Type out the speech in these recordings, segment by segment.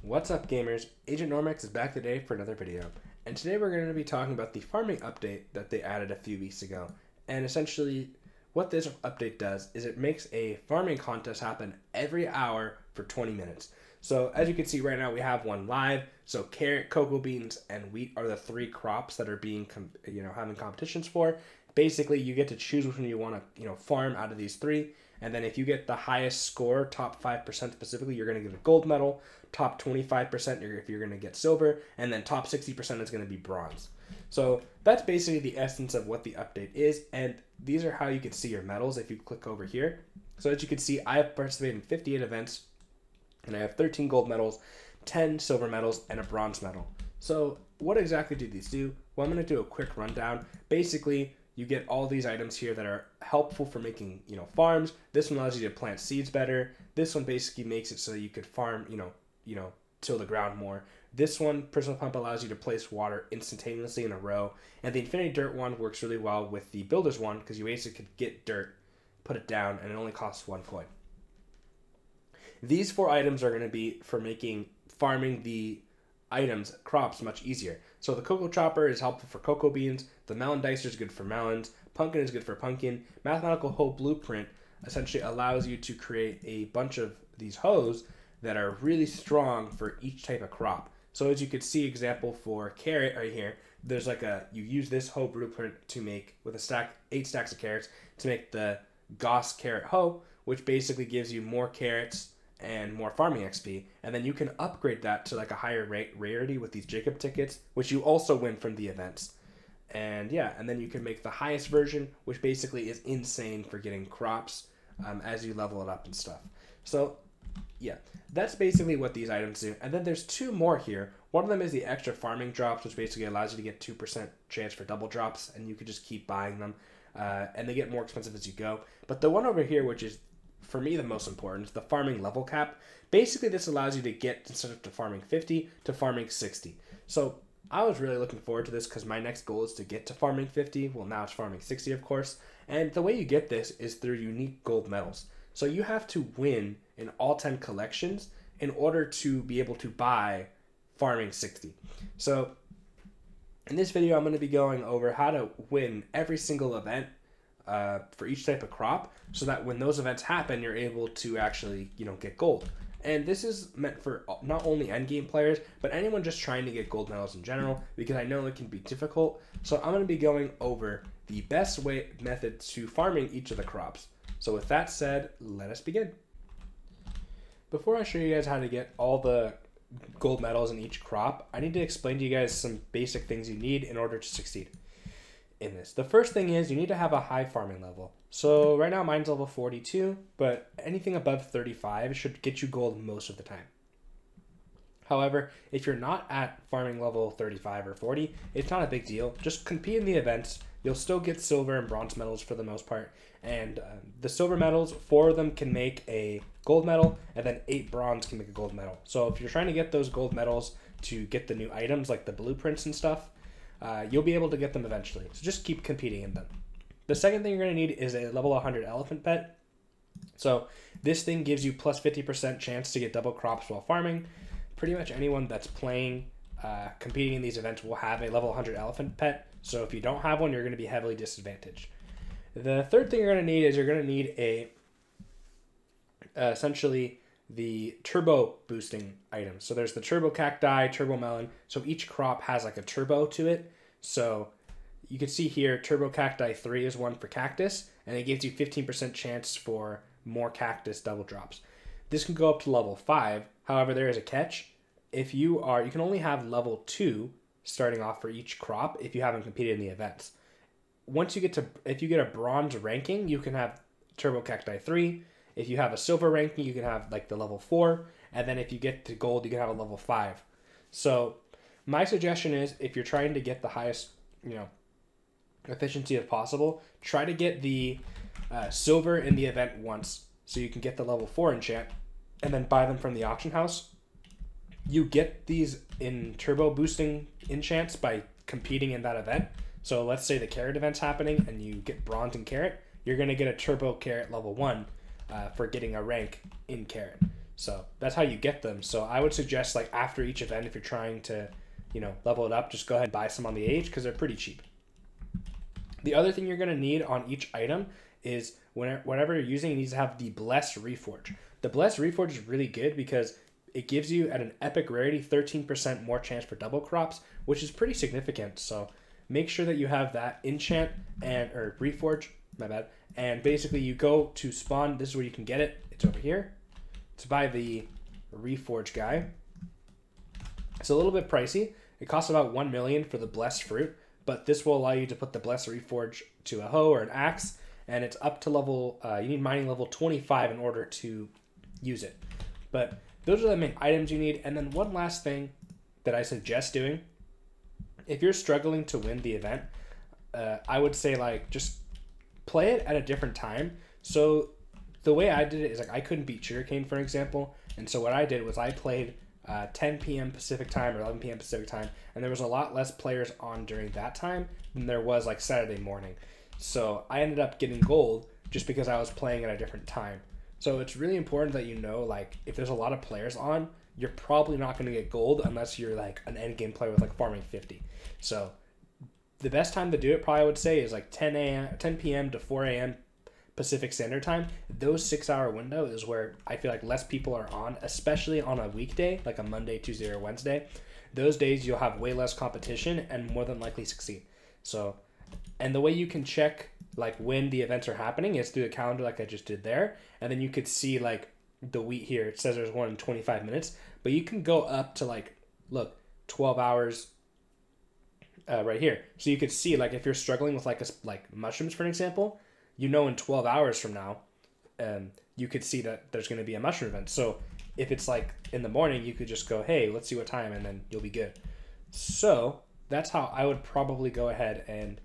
What's up, gamers? Agent Normax is back today for another video, and today we're going to be talking about the farming update that they added a few weeks ago. And essentially what this update does is it makes a farming contest happen every hour for 20 minutes. So as you can see right now, we have one live. So carrot, cocoa beans, and wheat are the three crops that are being having competitions for. Basically, you get to choose which one you want to farm out of these three. And then if you get the highest score, top 5% specifically, you're going to get a gold medal. Top 25% if you're going to get silver. And then top 60% is going to be bronze. So that's basically the essence of what the update is. And these are how you can see your medals if you click over here. So as you can see, I have participated in 58 events. And I have 13 gold medals, 10 silver medals, and a bronze medal. So what exactly do these do? Well, I'm going to do a quick rundown. Basically, you get all these items here that are helpful for making, farms. This one allows you to plant seeds better. This one basically makes it so that you could farm, till the ground more. This one, Personal Pump, allows you to place water instantaneously in a row. And the Infinity Dirt one works really well with the Builder's one because you basically could get dirt, put it down, and it only costs 1 coin. These 4 items are going to be for making farming the crops much easier. So the Cocoa Chopper is helpful for cocoa beans. The Melon Dicer is good for melons. Pumpkin is good for pumpkin. Mathematical Hoe Blueprint essentially allows you to create a bunch of these hoes that are really strong for each type of crop. So as you can see, example for carrot right here, there's you use this hoe blueprint to make with 8 stacks of carrots to make the Goss Carrot Hoe, which basically gives you more carrots and more farming XP, and then you can upgrade that to a higher rarity with these Jacob tickets, which you also win from the events. And then you can make the highest version, which basically is insane for getting crops as you level it up and stuff. So that's basically what these items do. And then there's 2 more here. One of them is the extra farming drops, which basically allows you to get 2% chance for double drops, and you can just keep buying them, and they get more expensive as you go. But the one over here, which is for me the most important, is the farming level cap. Basically, this allows you to get, instead of farming 50, to farming 60. So I was really looking forward to this because my next goal is to get to farming 50. Well, now it's farming 60, of course. And the way you get this is through unique gold medals. So you have to win in all 10 collections in order to be able to buy farming 60. So in this video, I'm going to be going over how to win every single event for each type of crop, so that when those events happen, you're able to actually, get gold. And this is meant for not only endgame players, but anyone just trying to get gold medals in general, because I know it can be difficult. So I'm going to be going over the best method to farming each of the crops. So with that said, let us begin. Before I show you guys how to get all the gold medals in each crop, I need to explain to you guys some basic things you need in order to succeed in this. The first thing is you need to have a high farming level. So right now mine's level 42, but anything above 35 should get you gold most of the time. However, if you're not at farming level 35 or 40, it's not a big deal. Just compete in the events. You'll still get silver and bronze medals for the most part. And the silver medals, 4 of them can make a gold medal, and then 8 bronze can make a gold medal. So if you're trying to get those gold medals to get the new items like the blueprints and stuff, you'll be able to get them eventually. So just keep competing in them. The second thing you're going to need is a level 100 elephant pet. So this thing gives you plus 50% chance to get double crops while farming. Pretty much anyone that's playing, competing in these events will have a level 100 elephant pet. So if you don't have one, you're going to be heavily disadvantaged. The third thing you're going to need is you're going to need essentially the turbo boosting items. So there's the turbo cacti, turbo melon. So each crop has a turbo to it. So you can see here, turbo cacti 3 is one for cactus, and it gives you 15% chance for more cactus double drops. This can go up to level 5. However, there is a catch. You can only have level 2 starting off for each crop if you haven't competed in the events. If you get a bronze ranking, you can have turbo cacti 3. If you have a silver ranking, you can have the level 4. And then if you get to gold, you can have a level 5. So my suggestion is, if you're trying to get the highest, efficiency as possible, try to get the silver in the event once, so you can get the level 4 enchant, and then buy them from the auction house. You get these in turbo boosting enchants by competing in that event. So let's say the carrot event's happening and you get bronze and carrot, you're going to get a turbo carrot level 1 for getting a rank in carrot. So that's how you get them. So I would suggest like after each event, if you're trying to, level it up, just go ahead and buy some on the age because they're pretty cheap. The other thing you're going to need on each item is whenever you're using, it needs to have the Blessed Reforge. The Blessed Reforge is really good because it gives you at an epic rarity 13% more chance for double crops, which is pretty significant. So make sure that you have that enchant or Reforge, my bad. And basically you go to spawn, this is where you can get it. It's over here. To buy the Reforge guy. It's a little bit pricey. It costs about 1 million for the Blessed Fruit, but this will allow you to put the Blessed Reforge to a hoe or an axe, and it's up to level, you need mining level 25 in order to use it. But those are the main items you need. And then one last thing that I suggest doing, if you're struggling to win the event, I would say like just play it at a different time. So the way I did it is like I couldn't beat Sugarcane, for example, and so what I did was I played 10 p.m. Pacific time or 11 p.m. Pacific time, and there was a lot less players on during that time than there was like Saturday morning. So I ended up getting gold just because I was playing at a different time. So it's really important that you know, like, if there's a lot of players on, you're probably not going to get gold unless you're like an end game player with like farming 50. So the best time to do it, probably I would say, is like 10 p.m. to 4 a.m. Pacific Standard Time. Those 6-hour window is where I feel like less people are on, especially on a weekday, like a Monday, Tuesday, or Wednesday. Those days you'll have way less competition and more than likely succeed. So, and the way you can check like when the events are happening is through the calendar like I just did there. And then you could see like the wheat here. It says there's one in 25 minutes, but you can go up to like, look, 12 hours right here. So you could see like if you're struggling with like mushrooms, for an example, in 12 hours from now, you could see that there's going to be a mushroom event. So if it's like in the morning, you could just go, hey, let's see what time, and then you'll be good. So that's how I would probably go ahead and,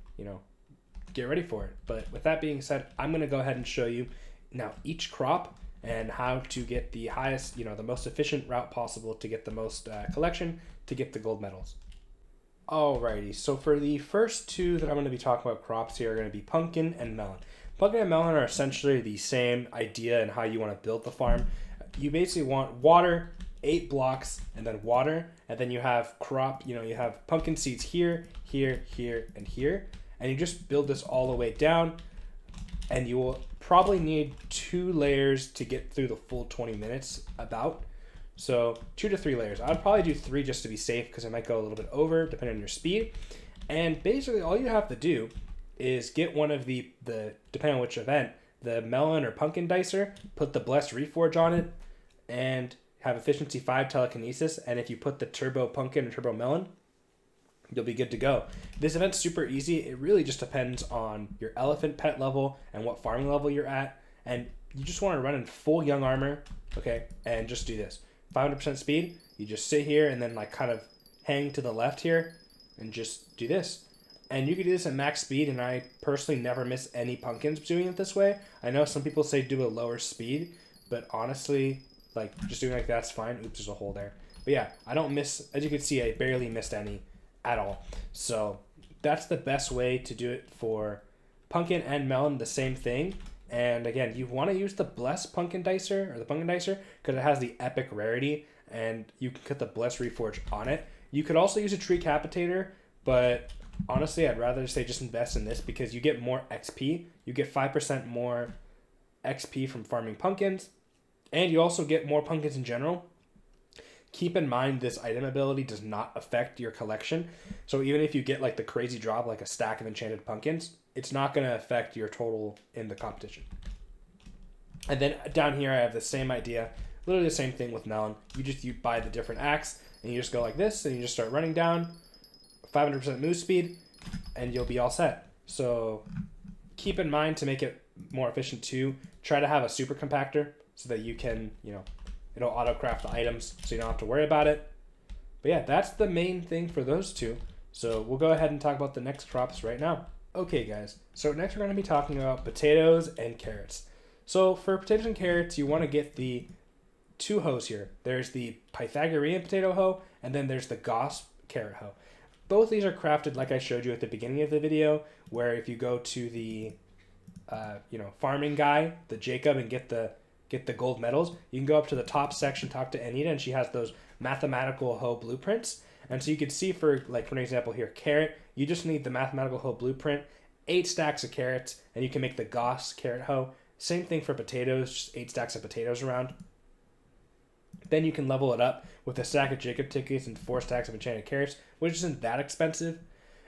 get ready for it. But with that being said, I'm going to go ahead and show you now each crop and how to get the highest, the most efficient route possible to get the most collection to get the gold medals. Alrighty, so for the first two that I'm going to be talking about crops here are going to be pumpkin and melon. Pumpkin and melon are essentially the same idea in how you want to build the farm. You basically want water, 8 blocks, and then water, and then you have crop, you have pumpkin seeds here, here, here, and here, and you just build this all the way down, and you will probably need 2 layers to get through the full 20 minutes about. So 2 to 3 layers. I would probably do 3 just to be safe because it might go a little bit over depending on your speed. And basically all you have to do is get one of the depending on which event, the melon or pumpkin dicer, put the Blessed Reforge on it, and have efficiency 5 telekinesis. And if you put the turbo pumpkin or turbo melon, you'll be good to go. This event's super easy. It really just depends on your elephant pet level and what farming level you're at. And you just want to run in full young armor, okay? And just do this. 500% speed, you just sit here and then like kind of hang to the left here and just do this. And you can do this at max speed, and I personally never miss any pumpkins doing it this way. I know some people say do a lower speed, but honestly, like just doing like that's fine. Oops, there's a hole there. But yeah, I don't miss, as you can see, I barely missed any at all. So that's the best way to do it for pumpkin and melon, the same thing. And again, you want to use the Blessed Pumpkin Dicer or the Pumpkin Dicer because it has the epic rarity, and you can put the Blessed Reforge on it. You could also use a Tree Capitator, but honestly, I'd rather say just invest in this because you get more XP. You get 5% more XP from farming pumpkins, and you also get more pumpkins in general. Keep in mind this item ability does not affect your collection. So even if you get like the crazy drop, like a stack of enchanted pumpkins, it's not going to affect your total in the competition. And then down here I have the same idea, literally the same thing with melon. You buy the different axe and you just go like this and you just start running down, 500% move speed, and you'll be all set. So keep in mind to make it more efficient too, try to have a super compactor so that you can, it'll auto craft the items so you don't have to worry about it. But yeah, that's the main thing for those two. So we'll go ahead and talk about the next crops right now. Okay guys, so next we're going to be talking about potatoes and carrots. So for potatoes and carrots, you want to get the 2 hoes here. There's the Pythagorean potato hoe, and then there's the Gauss carrot hoe. Both these are crafted like I showed you at the beginning of the video, where if you go to the farming guy, the Jacob, and get the get the gold medals, you can go up to the top section, talk to Anita, and she has those mathematical hoe blueprints. And so you can see for an example here, carrot, you just need the mathematical hoe blueprint, 8 stacks of carrots, and you can make the Goss carrot hoe. Same thing for potatoes, just 8 stacks of potatoes around. Then you can level it up with a stack of Jacob tickets and 4 stacks of enchanted carrots, which isn't that expensive.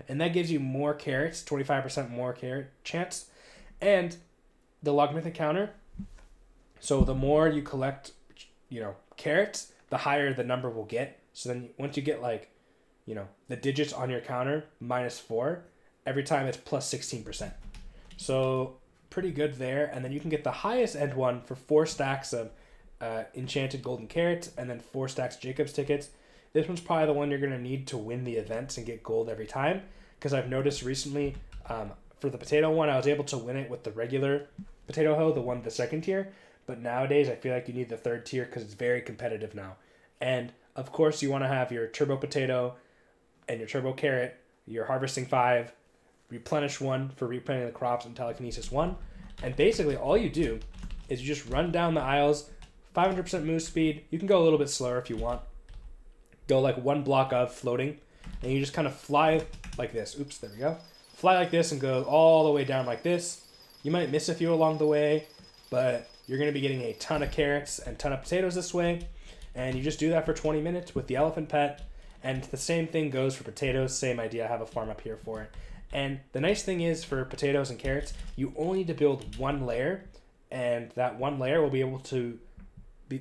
And that gives you more carrots, 25% more carrot chance. And the logarithmic counter, so the more you collect, carrots, the higher the number will get. So then once you get the digits on your counter, -4, every time it's plus 16%. So pretty good there. And then you can get the highest end one for 4 stacks of enchanted golden carrots and then 4 stacks of Jacob's tickets. This one's probably the one you're going to need to win the events and get gold every time, because I've noticed recently for the potato one, I was able to win it with the regular potato hoe, the one with the second tier, but nowadays I feel like you need the 3rd tier because it's very competitive now. And of course you want to have your turbo potato and your turbo carrot, your harvesting 5, replenish 1 for replanting the crops, and telekinesis 1. And basically all you do is you just run down the aisles, 500% move speed. You can go a little bit slower if you want. Go like 1 block of floating, and you just kind of fly like this. Oops, there we go. Fly like this and go all the way down like this. You might miss a few along the way, but you're going to be getting a ton of carrots and ton of potatoes this way. And you just do that for 20 minutes with the elephant pet. And the same thing goes for potatoes. Same idea. I have a farm up here for it. And the nice thing is for potatoes and carrots, you only need to build 1 layer, and that 1 layer will be able to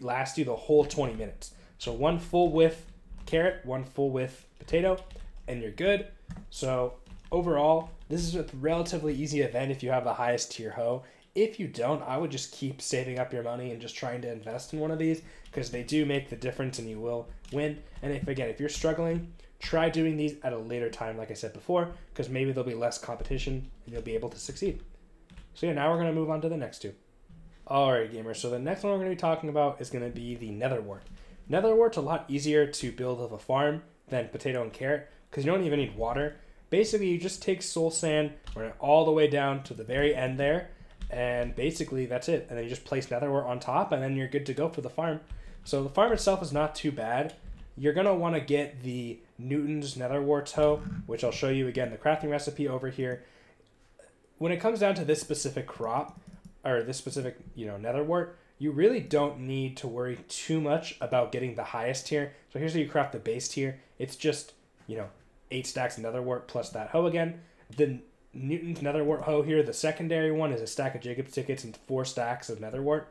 last you the whole 20 minutes. So 1 full width carrot, 1 full width potato, and you're good. So overall, this is a relatively easy event if you have the highest tier hoe. If you don't, I would just keep saving up your money and just trying to invest in one of these, because they do make the difference and you will win. And if you're struggling, try doing these at a later time, like I said before, because maybe there'll be less competition and you'll be able to succeed. So yeah, now we're going to move on to the next 2. Alright gamers, so the next one we're going to be talking about is going to be the Netherwart. Netherwart's a lot easier to build of a farm than potato and carrot, because you don't even need water. Basically, you just take soul sand, run it all the way down to the very end there, and basically that's it. And then you just place Netherwart on top, and then you're good to go for the farm. So the farm itself is not too bad. You're going to want to get the Newton's Netherwart hoe, which I'll show you again, the crafting recipe over here. When it comes down to this specific crop, or this specific, Netherwart, you really don't need to worry too much about getting the highest tier. So here's how you craft the base tier. It's just, 8 stacks of Netherwart plus that hoe again. The Newton's Netherwart hoe here, the secondary one, is a stack of Jacob's tickets and 4 stacks of Netherwart.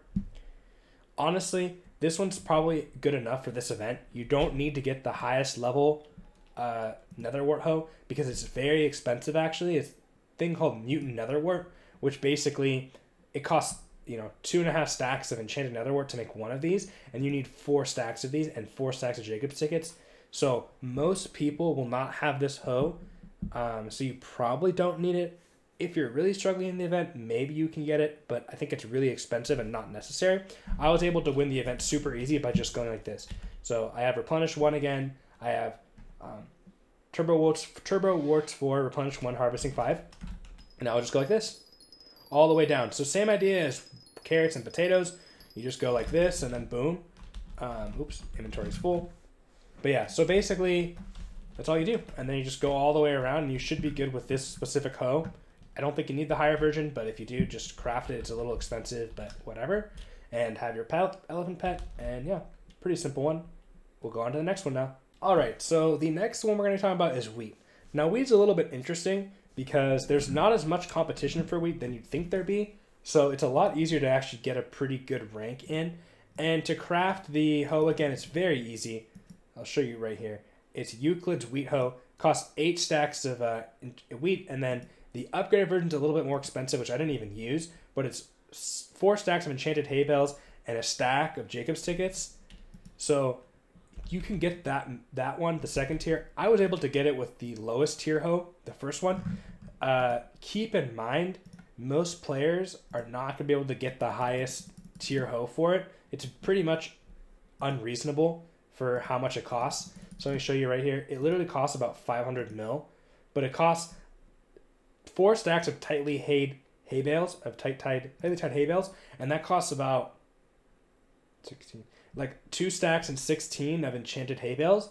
Honestly, this one's probably good enough for this event. You don't need to get the highest level Netherwart hoe, because it's very expensive actually. It's a thing called Mutant Netherwart, which basically it costs 2.5 stacks of enchanted Netherwart to make 1 of these, and you need 4 stacks of these and 4 stacks of Jacob's tickets. So most people will not have this hoe, so you probably don't need it. If you're really struggling in the event, maybe you can get it, but I think it's really expensive and not necessary. I was able to win the event super easy by just going like this. So I have replenish 1 again. I have turbo warts 4, replenish 1, harvesting 5, and I'll just go like this all the way down. So same idea as carrots and potatoes. You just go like this and then boom. Oops, inventory's full. But yeah, so basically that's all you do. And then you just go all the way around and you should be good with this specific hoe. I don't think you need the higher version, but if you do, just craft it. It's a little expensive, but whatever. And have your elephant pet, and yeah, pretty simple one. We'll go on to the next one now. All right, so the next one we're going to talk about is wheat. Now, wheat's a little bit interesting because there's not as much competition for wheat than you'd think there'd be. So it's a lot easier to actually get a pretty good rank in. And to craft the hoe, again, it's very easy. I'll show you right here. It's Euclid's wheat hoe. Costs 8 stacks of wheat, and then the upgraded version's a little bit more expensive, which I didn't even use, but it's 4 stacks of enchanted hay bales and a stack of Jacob's tickets. So you can get that one, the second tier. I was able to get it with the lowest tier hoe, the first one. Keep in mind, most players are not going to be able to get the highest tier hoe for it. It's pretty much unreasonable for how much it costs. So let me show you right here. It literally costs about 500 mil, but it costs 4 stacks of tightly tied hay bales, and that costs about 16. Like 2 stacks and 16 of enchanted hay bales,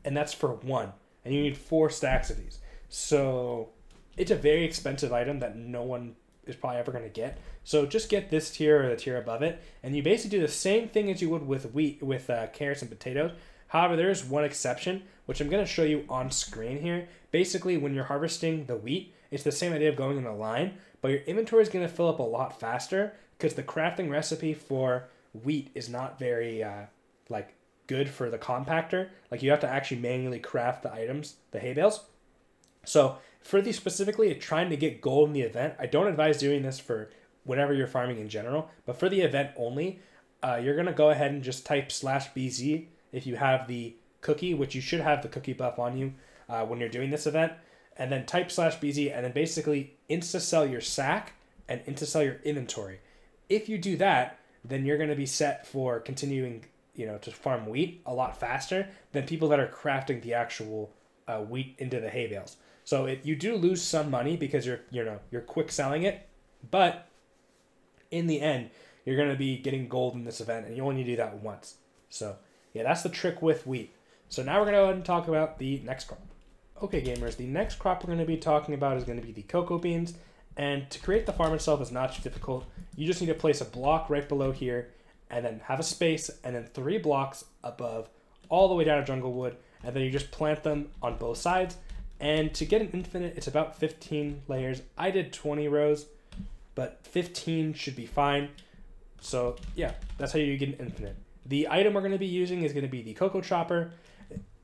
and that's for 1. And you need 4 stacks of these. So it's a very expensive item that no one is probably ever going to get. So just get this tier or the tier above it, and you basically do the same thing as you would with carrots and potatoes. However, there is one exception, which I'm going to show you on screen here. Basically, when you're harvesting the wheat, it's the same idea of going in a line, but your inventory is going to fill up a lot faster because the crafting recipe for wheat is not very like good for the compactor. Like you have to actually manually craft the items, the hay bales. So for these specifically, trying to get gold in the event, I don't advise doing this for whenever you're farming in general, but for the event only, you're going to go ahead and just type /BZ if you have the cookie, which you should have the cookie buff on you when you're doing this event, and then type /BZ and then basically insta-sell your sack and insta-sell your inventory. If you do that, then you're going to be set for continuing, to farm wheat a lot faster than people that are crafting the actual wheat into the hay bales. So you do lose some money because you're quick selling it, but in the end, you're going to be getting gold in this event, and you only need to do that once. So yeah, that's the trick with wheat. So now we're going to go ahead and talk about the next crop. Okay, gamers, the next crop we're going to be talking about is going to be the cocoa beans. And to create the farm itself is not too difficult. You just need to place a block right below here, and then have a space, and then 3 blocks above, all the way down to jungle wood, and then you just plant them on both sides. And to get an infinite, it's about 15 layers. I did 20 rows, but 15 should be fine. So yeah, that's how you get an infinite. The item we're going to be using is going to be the cocoa chopper.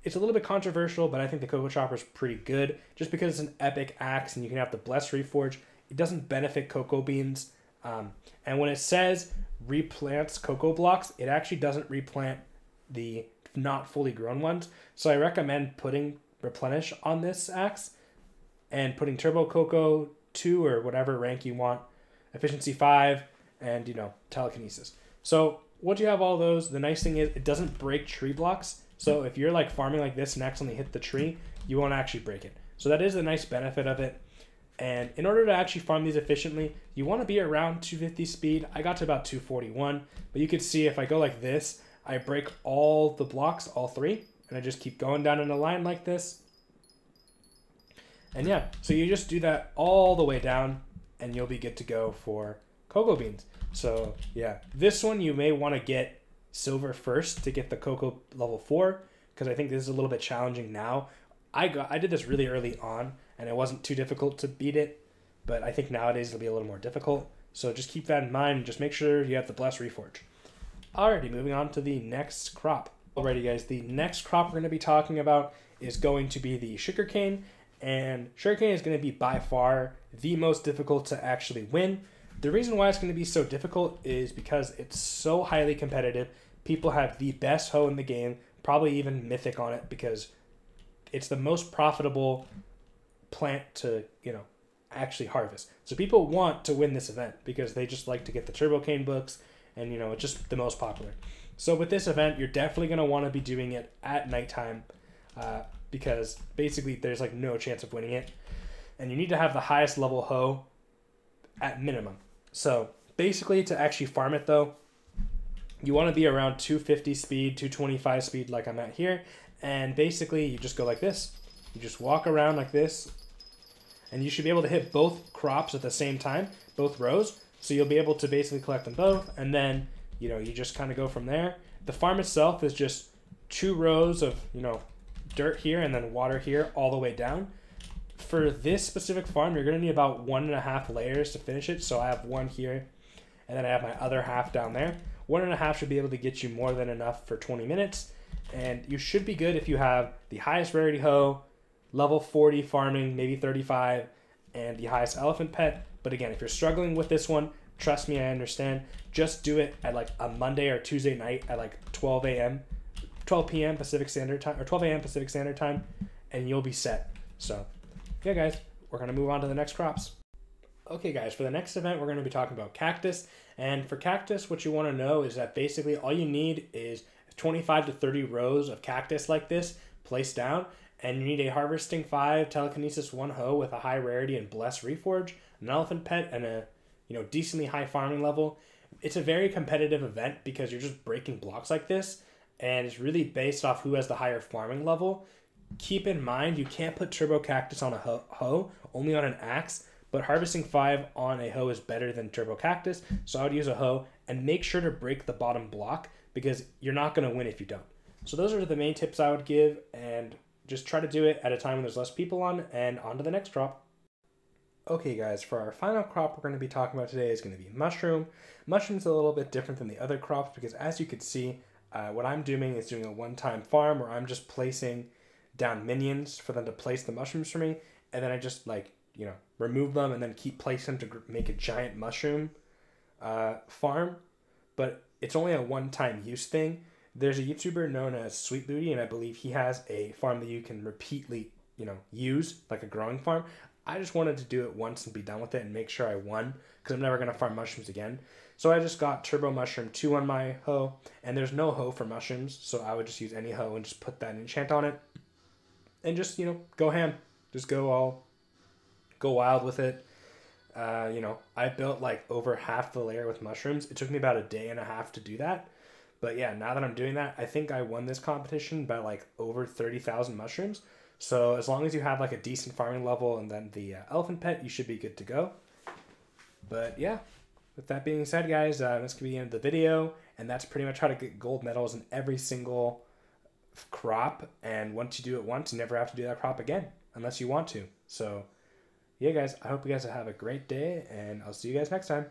It's a little bit controversial, but I think the cocoa chopper is pretty good just because it's an epic axe and you can have the blessed reforge. It doesn't benefit cocoa beans. And when it says replants cocoa blocks, it actually doesn't replant the not fully grown ones. So I recommend putting replenish on this axe and putting turbo cocoa 2 or whatever rank you want, efficiency 5, and telekinesis. So once you have all those, the nice thing is it doesn't break tree blocks. So if you're like farming like this and accidentally hit the tree, you won't actually break it. So that is the nice benefit of it. And in order to actually farm these efficiently, you want to be around 250 speed. I got to about 241, but you could see if I go like this, I break all the blocks, all 3, and I just keep going down in a line like this. And yeah, so you just do that all the way down and you'll be good to go for cocoa beans. So yeah, this one you may want to get silver first to get the cocoa level 4, because I think this is a little bit challenging now. I did this really early on and it wasn't too difficult to beat it, but I think nowadays it'll be a little more difficult. So just keep that in mind and just make sure you have the blessed reforge. Alrighty, moving on to the next crop. Alrighty guys, the next crop we're going to be talking about is going to be the sugarcane, and sugarcane is going to be by far the most difficult to actually win. The reason why it's going to be so difficult is because it's so highly competitive. People have the best hoe in the game, probably even mythic on it, because it's the most profitable plant to, actually harvest. So people want to win this event because they just like to get the turbo cane books, and it's just the most popular. So with this event, you're definitely going to want to be doing it at nighttime because basically there's like no chance of winning it. And you need to have the highest level hoe at minimum. So basically to actually farm it though, you want to be around 250 speed, 225 speed like I'm at here. And basically you just go like this. You just walk around like this. And you should be able to hit both crops at the same time, both rows. So you'll be able to basically collect them both. And then, you just kind of go from there. The farm itself is just 2 rows of, dirt here and then water here all the way down. For this specific farm, you're going to need about 1.5 layers to finish it. So I have 1 here and then I have my other half down there. 1.5 should be able to get you more than enough for 20 minutes. And you should be good if you have the highest rarity hoe, level 40 farming, maybe 35, and the highest elephant pet. But again, if you're struggling with this one, trust me, I understand. Just do it at like a Monday or Tuesday night at like 12 p.m. Pacific Standard Time, or 12 a.m. Pacific Standard Time, and you'll be set. So, yeah, guys, we're going to move on to the next crops. Okay, guys, for the next event, we're going to be talking about Cactus. And for Cactus, what you want to know is that basically all you need is 25 to 30 rows of cactus like this placed down. And you need a harvesting 5, telekinesis 1 hoe with a high rarity and blessed reforge, an elephant pet, and a decently high farming level. It's a very competitive event because you're just breaking blocks like this, and it's really based off who has the higher farming level. Keep in mind, you can't put Turbo Cactus on a hoe, only on an axe, but Harvesting 5 on a hoe is better than Turbo Cactus, so I would use a hoe, and make sure to break the bottom block because you're not going to win if you don't. So those are the main tips I would give, and just try to do it at a time when there's less people on, and on to the next crop. Okay guys, for our final crop we're going to be talking about today is going to be mushroom. Mushroom's a little bit different than the other crops because as you can see, what I'm doing is doing a one-time farm where I'm just placing down minions for them to place the mushrooms for me, and then I just remove them and then keep placing them to make a giant mushroom farm. But it's only a one-time use thing. There's a YouTuber known as Sweet Booty, and I believe he has a farm that you can repeatedly, use, like a growing farm. I just wanted to do it once and be done with it and make sure I won, because I'm never going to farm mushrooms again. So I just got Turbo Mushroom 2 on my hoe, and there's no hoe for mushrooms, so I would just use any hoe and just put that enchant on it. And just, go ham. Just go wild with it. I built like over half the layer with mushrooms. It took me about a day and a half to do that. But yeah, now that I'm doing that, I think I won this competition by like over 30,000 mushrooms. So as long as you have like a decent farming level and then the elephant pet, you should be good to go. But yeah, with that being said, guys, that's going to be the end of the video. And that's pretty much how to get gold medals in every single crop. And once you do it once, you never have to do that crop again, unless you want to. So yeah, guys, I hope you guys have a great day, and I'll see you guys next time.